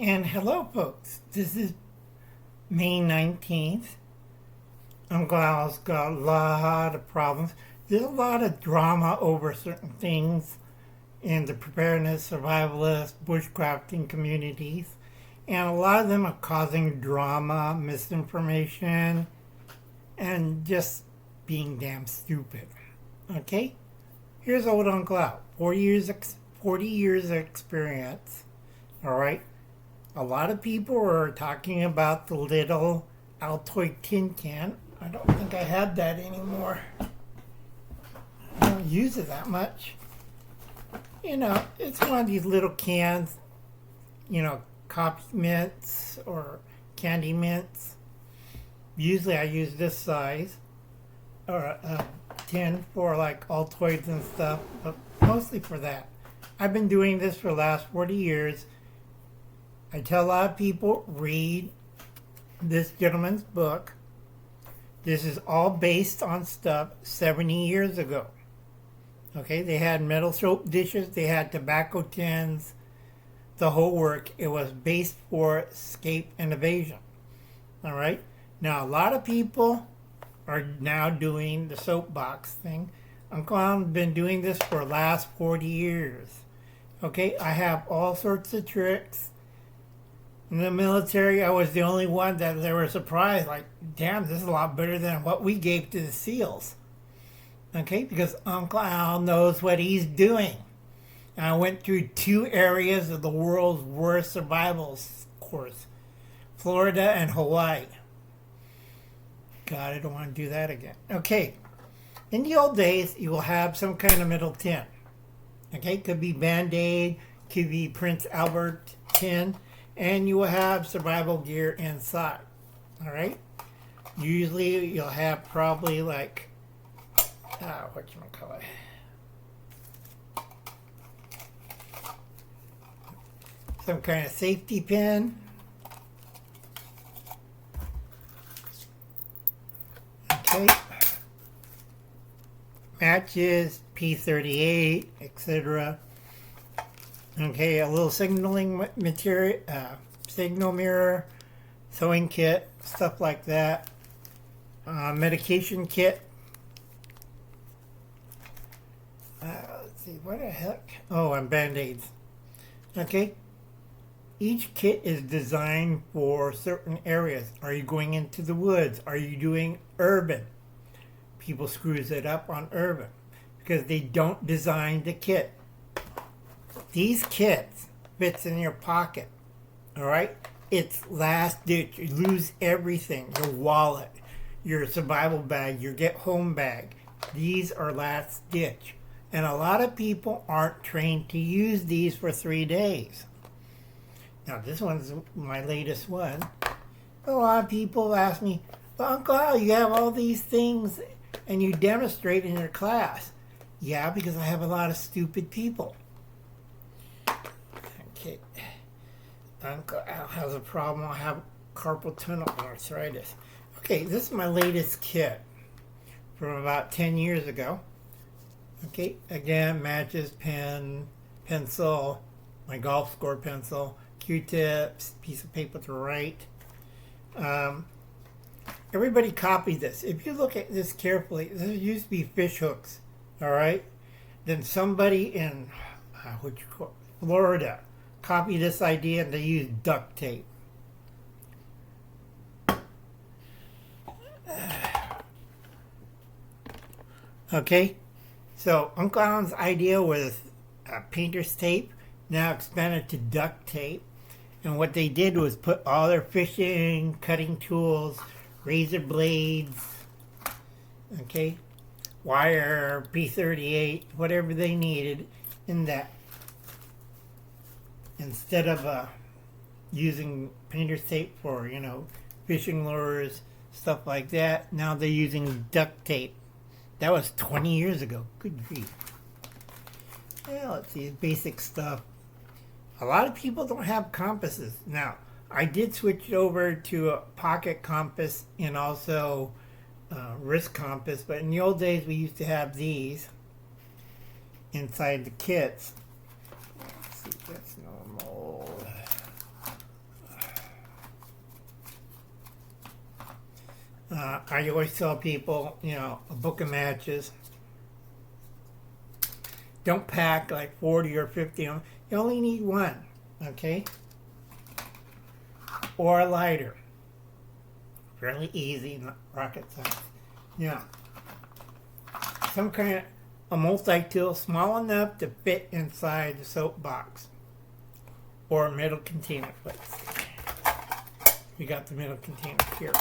And hello, folks. This is May 19th. Uncle Al's got a lot of problems. There's a lot of drama over certain things in the preparedness, survivalist, bushcrafting communities. And a lot of them are causing drama, misinformation, and just being damn stupid. Okay? Here's old Uncle Al. 40 years of experience. Alright? A lot of people are talking about the little Altoid tin can. I don't think I have that anymore. I don't use it that much. You know, it's one of these little cans, coffee mints or candy mints. Usually I use this size or a tin for like Altoids and stuff, but mostly for that. I've been doing this for the last 40 years. I tell a lot of people, read this gentleman's book. This is all based on stuff 70 years ago. Okay, they had metal soap dishes, they had tobacco tins, the whole work. It was based for escape and evasion. All right, now a lot of people are now doing the soapbox thing. Uncle Al's been doing this for the last 40 years. Okay, I have all sorts of tricks. In the military, I was the only one that they were surprised, like, damn, this is a lot better than what we gave to the SEALs. Okay, because Uncle Al knows what he's doing. And I went through 2 areas of the world's worst survival course, Florida and Hawaii. God, I don't want to do that again. Okay, in the old days, you will have some kind of metal tin. Okay, could be Band-Aid, could be Prince Albert tin, and you will have survival gear inside. All right, usually you'll have probably like whatchamacallit, some kind of safety pin. Okay, matches, P38, etc. Okay, a little signaling material, signal mirror, sewing kit, stuff like that. Medication kit. Let's see, what the heck? Oh, and Band-Aids. Okay. Each kit is designed for certain areas. Are you going into the woods? Are you doing urban? People screws it up on urban because they don't design the kit. These kits fits in your pocket, all right? It's last ditch. You lose everything, your wallet, your survival bag, your get home bag. These are last ditch. And a lot of people aren't trained to use these for 3 days. Now this one's my latest one. A lot of people ask me, well, Uncle Al, you have all these things and you demonstrate in your class. Yeah, because I have a lot of stupid people. Okay, Uncle Al has a problem. I have carpal tunnel arthritis. Okay, this is my latest kit from about 10 years ago. Okay, again, matches, pen, pencil, my golf score pencil, Q-tips, piece of paper to write. Everybody copied this. If you look at this carefully, this used to be fish hooks, all right? Then somebody in Florida copy this idea and they use duct tape. Okay, so Uncle Al's idea was painter's tape, now expanded to duct tape. And what they did was put all their fishing, cutting tools, razor blades, okay, wire, P38, whatever they needed in that. Instead of using painter's tape for, fishing lures, stuff like that, now they're using duct tape. That was 20 years ago. Good grief. Well, let's see, basic stuff. A lot of people don't have compasses. Now, I did switch over to a pocket compass and also wrist compass, but in the old days we used to have these inside the kits. Let's see, that's normal. I always tell people, you know, a book of matches. Don't pack like 40 or 50 of them. You only need one, okay? Or a lighter. Fairly easy, not rocket science. Yeah. Some kind of a multi-tool small enough to fit inside the soap box. Or a metal container, please. We got the metal container here.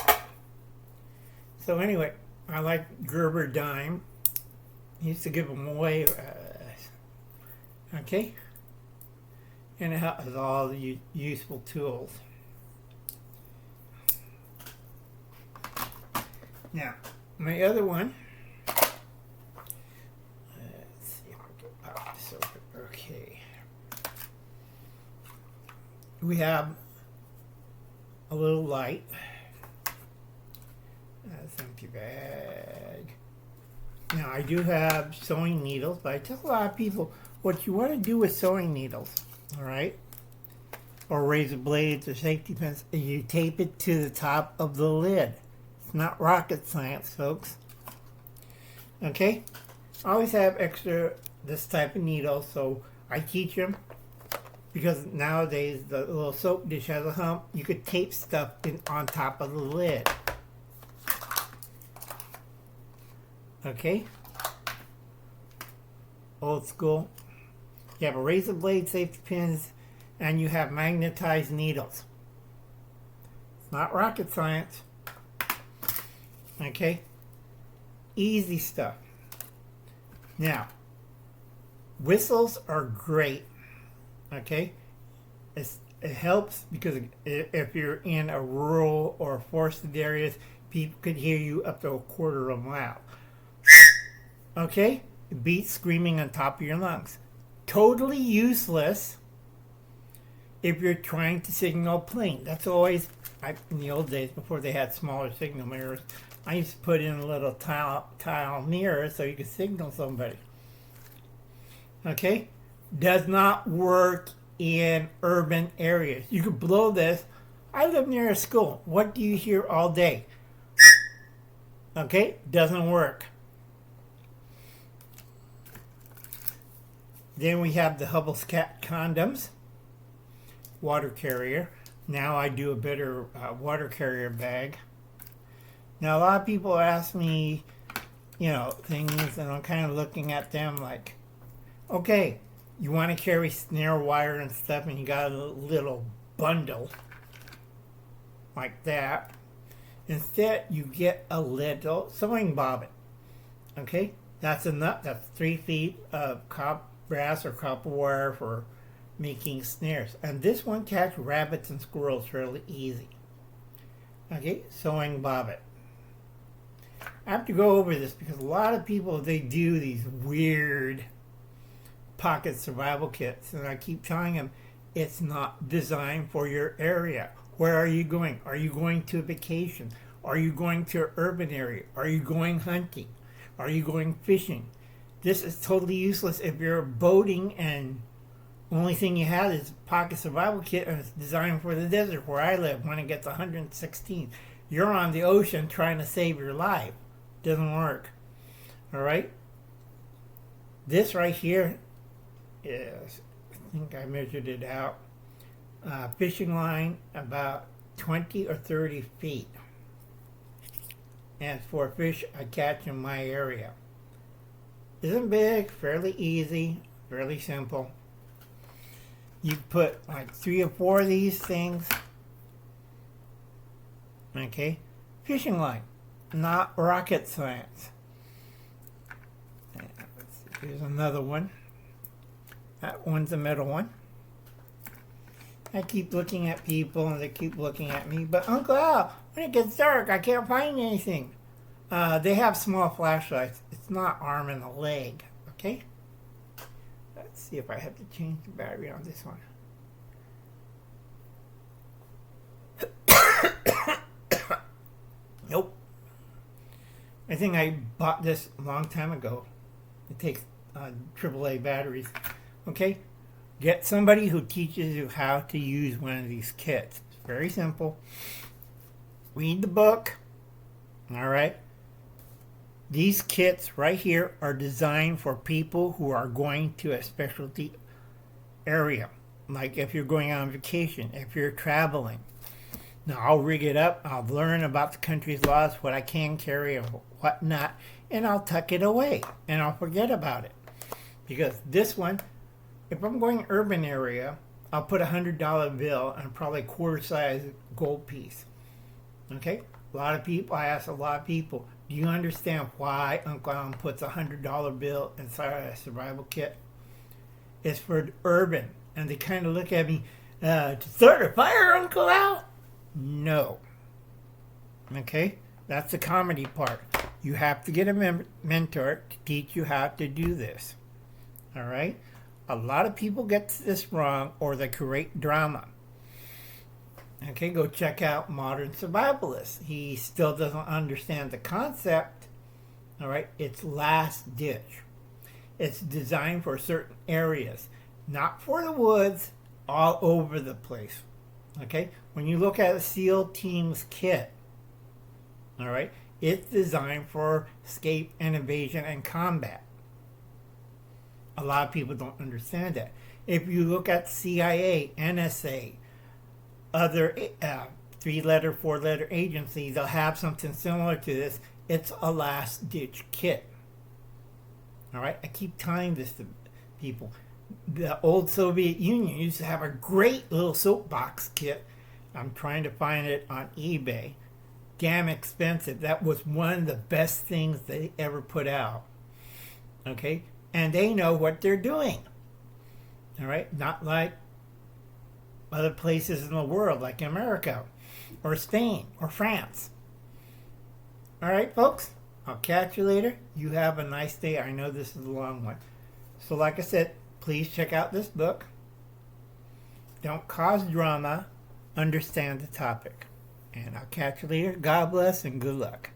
So anyway, I like Gerber Dime. I used to give them away. Okay? And it has all the useful tools. Now, my other one. Let's see if I can pop this open. Okay. We have a little light. That's an empty bag. Now, I do have sewing needles, but I tell a lot of people what you want to do with sewing needles, all right, or razor blades or safety pins, is you tape it to the top of the lid. It's not rocket science, folks. Okay? I always have extra this type of needle, so I teach them, because nowadays the little soap dish has a hump. You could tape stuff on top of the lid. Okay? Old school. You have a razor blade, safety pins, and you have magnetized needles. It's not rocket science. Okay? Easy stuff. Now, whistles are great. Okay? It helps because if you're in a rural or forested areas, people could hear you up to a quarter of a mile. Okay? It beats screaming on top of your lungs. Totally useless if you're trying to signal a plane. That's always, in the old days before they had smaller signal mirrors, I used to put in a little tile mirror so you could signal somebody. Okay? Does not work in urban areas. You could blow this. I live near a school. What do you hear all day? Okay? Doesn't work. Then we have the Hubble's Cat condoms, water carrier. Now I do a better water carrier bag. Now a lot of people ask me, you know, things, and I'm kind of looking at them like, okay, you want to carry snare wire and stuff, and you got a little bundle like that. Instead, you get a little sewing bobbin. Okay, that's enough. That's 3 feet of brass or copper wire for making snares, and this one catches rabbits and squirrels really easy. Okay, sewing bobbin. I have to go over this because a lot of people, they do these weird pocket survival kits, and I keep telling them it's not designed for your area. Where are you going? Are you going to a vacation? Are you going to an urban area? Are you going hunting? Are you going fishing? This is totally useless if you're boating and only thing you have is a pocket survival kit, and it's designed for the desert where I live when it gets 116. You're on the ocean trying to save your life. Doesn't work. Alright? This right here is, I think I measured it out, fishing line about 20 or 30 feet. And for fish I catch in my area. Isn't big, fairly easy, fairly simple. You put like 3 or 4 of these things. Okay? Fishing line. Not rocket science. Let's see, here's another one. That one's a metal one. I keep looking at people and they keep looking at me. But Uncle Al, when it gets dark, I can't find anything. They have small flashlights. It's not arm and a leg. Okay? Let's see if I have to change the battery on this one. Nope. I think I bought this a long time ago. It takes AAA batteries. Okay? Get somebody who teaches you how to use one of these kits. It's very simple. Read the book. All right. These kits right here are designed for people who are going to a specialty area. Like if you're going on vacation, if you're traveling. Now I'll rig it up, I'll learn about the country's laws, what I can carry and what not, and I'll tuck it away and I'll forget about it. Because this one, if I'm going urban area, I'll put $100 bill and probably quarter size gold piece. Okay? I ask a lot of people, do you understand why Uncle Alan puts a $100 bill inside a survival kit? It's for urban. And they kind of look at me, to start a fire, Uncle Al? No. Okay? That's the comedy part. You have to get a mentor to teach you how to do this. All right? A lot of people get this wrong or they create drama. Okay, go check out Modern Survivalist. He still doesn't understand the concept. All right? It's last ditch. It's designed for certain areas, not for the woods, all over the place. Okay? When you look at a SEAL Team's kit, all right, it's designed for escape and invasion and combat. A lot of people don't understand that. If you look at CIA, NSA, other 3-letter, 4-letter agencies, they'll have something similar to this. It's a last-ditch kit. All right? I keep telling this to people. The old Soviet Union used to have a great little soapbox kit. I'm trying to find it on eBay. Damn expensive. That was one of the best things they ever put out. Okay? And they know what they're doing. All right? Not like other places in the world, like America or Spain or France. All right, folks? I'll catch you later. You have a nice day. I know this is a long one. So like I said, please check out this book. Don't cause drama. Understand the topic. And I'll catch you later. God bless and good luck.